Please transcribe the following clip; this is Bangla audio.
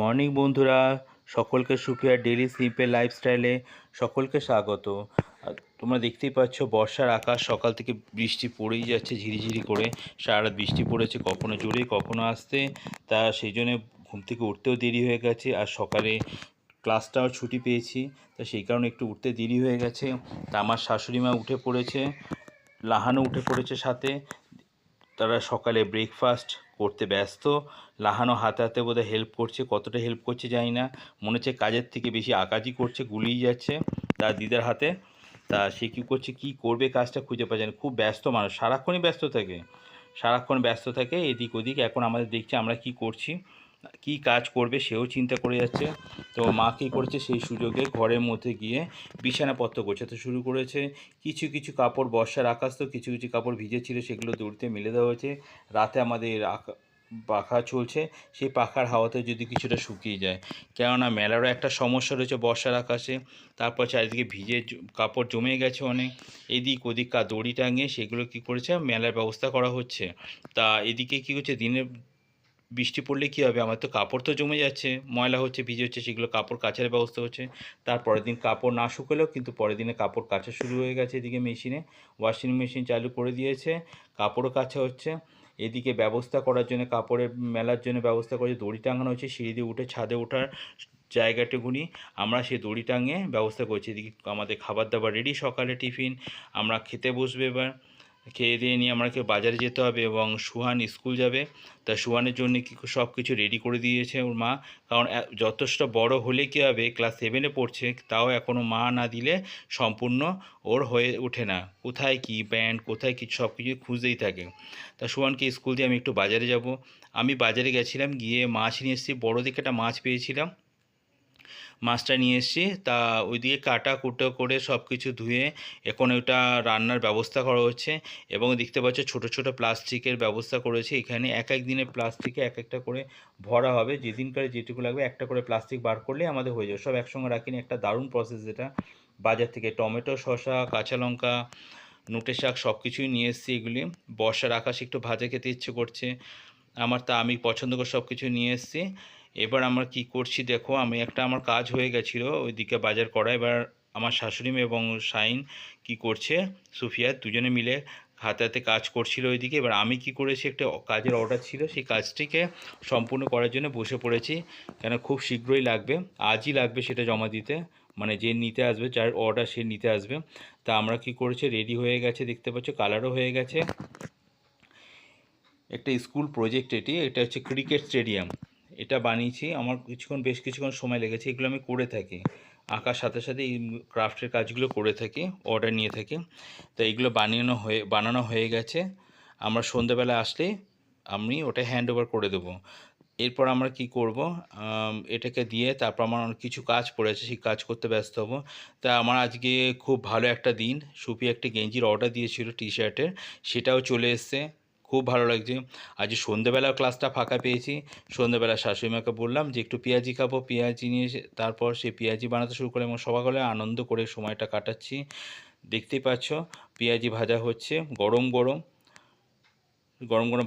মর্নিং বন্ধুরা, সকলকে সুফিয়া ডেইলি সিম্পল লাইফস্টাইলে সকলকে স্বাগত। তোমরা দেখতেই পাচ্ছ বর্ষার আকাশ, সকাল থেকে বৃষ্টি পড়েই যাচ্ছে ঝিরিঝিরি করে। সারা রাত বৃষ্টি পড়েছে, কখনো জোরে কখনো আসতে। তা সেই জন্য ঘুম থেকে উঠতেও দেরি হয়ে গেছে, আর সকালে ক্লাসটাও ছুটি পেয়েছি, তা সেই কারণে একটু উঠতে দেরি হয়ে গেছে। তা আমার শাশুড়ি মা উঠে পড়েছে, লাহানও উঠে পড়েছে সাথে। তারা সকালে ব্রেকফাস্ট করতে ব্যস্ত। লাহানো হাতে হাতে বোধহয় হেল্প করছে, কতটা হেল্প করছে জানি না, মনে হচ্ছে কাজের থেকে বেশি আকাজই করছে, গুলিয়ে যাচ্ছে তার দিদার হাতে। তা সে কী করছে, কী করবে কাজটা খুঁজে পাচ্ছে না, খুব ব্যস্ত মানুষ, সারাক্ষণই ব্যস্ত থাকে, সারাক্ষণ ব্যস্ত থাকে এদিক ওদিক। এখন আমাদের দেখছে আমরা কি করছি, কি কাজ করবে সেও চিন্তা করে যাচ্ছে। তো মা কী করেছে, সেই সুযোগে ঘরের মধ্যে গিয়ে বিছানাপত্র গোছাতে শুরু করেছে। কিছু কিছু কাপড়, বর্ষার আকাশ তো, কিছু কিছু কাপড় ভিজে ছিল, সেগুলো দড়িতে মেলে দেওয়া হয়েছে। রাতে আমাদের পাখা চলছে, সেই পাখার হাওয়াতে যদি কিছুটা শুকিয়ে যায়, কেননা মেলারও একটা সমস্যা রয়েছে বর্ষার আকাশে। তারপর চারিদিকে ভিজে কাপড় জমে গেছে অনেক, এদিক ওদিক দড়ি টাঙিয়ে সেগুলো কী করেছে মেলার ব্যবস্থা করা হচ্ছে। তা এদিকে কী হচ্ছে, দিনের বৃষ্টি পড়লে কী হবে, আমার তো কাপড় তো জমে যাচ্ছে, ময়লা হচ্ছে, ভিজে হচ্ছে, সেগুলো কাপড় কাচার ব্যবস্থা হচ্ছে। তারপরের দিন কাপড় না শুকোলেও কিন্তু পরের দিনে কাপড় কাচা শুরু হয়ে গেছে। এদিকে মেশিনে ওয়াশিং মেশিন চালু করে দিয়েছে, কাপড়ও কাচা হচ্ছে। এদিকে ব্যবস্থা করার জন্য, কাপড়ের মেলার জন্য ব্যবস্থা করে দড়ি টাঙানো হচ্ছে, সিঁড়ি দিয়ে উঠে ছাদে ওঠার জায়গাটুকুনি আমরা সেই দড়ি টাঙিয়ে ব্যবস্থা করছি। এদিকে আমাদের খাবার দাবার রেডি, সকালে টিফিন, আমরা খেতে বসবে এবার। খেয়ে দিয়ে নিয়ে আমাকে বাজারে যেতে হবে এবং সুহান স্কুল যাবে। তা সুহানের জন্য কি সব কিছু রেডি করে দিয়েছে ওর মা, কারণ যথেষ্ট বড় হলে কী হবে, ক্লাস 7-এ পড়ছে, তাও এখনও মা না দিলে সম্পূর্ণ ওর হয়ে ওঠে না, কোথায় কি প্যান্ট, কোথায় কি সব কিছু খুঁজতেই থাকে। তা সুহানকে স্কুল দিয়ে আমি একটু বাজারে যাব। আমি বাজারে গেছিলাম, গিয়ে মাছ নিয়ে এসেছি, বড়ো দিকে একটা মাছ পেয়েছিলাম, মাছটা নিয়ে এসেছি। তা ওইদিকে কাটা কুটো করে সব কিছু ধুয়ে এখন ওটা রান্নার ব্যবস্থা করা হচ্ছে। এবং দেখতে পাচ্ছ ছোটো ছোটো প্লাস্টিকের ব্যবস্থা করেছে এখানে, এক এক দিনের প্লাস্টিকে এক একটা করে ভরা হবে, যেদিনকার যেটুকু লাগবে একটা করে প্লাস্টিক বার করলে আমাদের হয়ে যাবে, সব একসঙ্গে রাখিনি, একটা দারুণ প্রসেস যেটা। বাজার থেকে টমেটো, শসা, কাঁচা লঙ্কা, নোটে শাক সব কিছুই নিয়ে এসেছি। এগুলি বর্ষার আকাশে একটু ভাজা খেতে ইচ্ছে করছে আমার, তা আমি পছন্দ করে সব কিছু নিয়ে এসেছি। এবার আমরা কি করছি দেখো, আমি একটা আমার কাজ হয়ে গেছিলো ওইদিকে বাজার করা। এবার আমার শাশুড়ি মেয়ে এবং শাইন কি করছে, সুফিয়া, দুজনে মিলে হাতে হাতে কাজ করছিল ওইদিকে। এবার আমি কি করেছি, একটা কাজের অর্ডার ছিল, সেই কাজটিকে সম্পূর্ণ করার জন্য বসে পড়েছি, কেন খুব শীঘ্রই লাগবে, আজই লাগবে সেটা জমা দিতে, মানে যে নিতে আসবে, যার অর্ডার সে নিতে আসবে। তা আমরা কি করেছি, রেডি হয়ে গেছে, দেখতে পাচ্ছ কালারও হয়ে গেছে। একটা স্কুল প্রজেক্ট এটা হচ্ছে ক্রিকেট স্টেডিয়াম, এটা বানিয়েছি, আমার বেশ কিছুক্ষণ সময় লেগেছে। এগুলো আমি করে থাকি, আঁকার সাথে সাথে এই ক্রাফটের কাজগুলো করে থাকি, অর্ডার নিয়ে থাকি। তো এইগুলো বানানো হয়ে গেছে, আমরা সন্ধ্যেবেলা আসলে আমি ওটা হ্যান্ড ওভার করে দেবো। এরপর আমরা কি করব, এটাকে দিয়ে তারপর আমার কিছু কাজ পড়েছে, সেই কাজ করতে ব্যস্ত হব। তা আমার আজকে খুব ভালো একটা দিন, সুপি একটা গেঞ্জির অর্ডার দিয়েছিল টি শার্টের, সেটাও চলে এসছে, খুব ভালো লাগছে। আজ সন্ধ্যেবেলাও ক্লাসটা ফাঁকা পেয়েছি, সন্ধ্যেবেলা শাশুড়িমাকে বললাম যে একটু পেঁয়াজি খাবো, পেঁয়াজি নিয়ে তারপর সেই পেঁয়াজি বানাতে শুরু করলাম এবং সবাই আনন্দ করে সময়টা কাটাচ্ছি। দেখতেই পাচ্ছ পেঁয়াজি ভাজা হচ্ছে, গরম গরম গরম গরম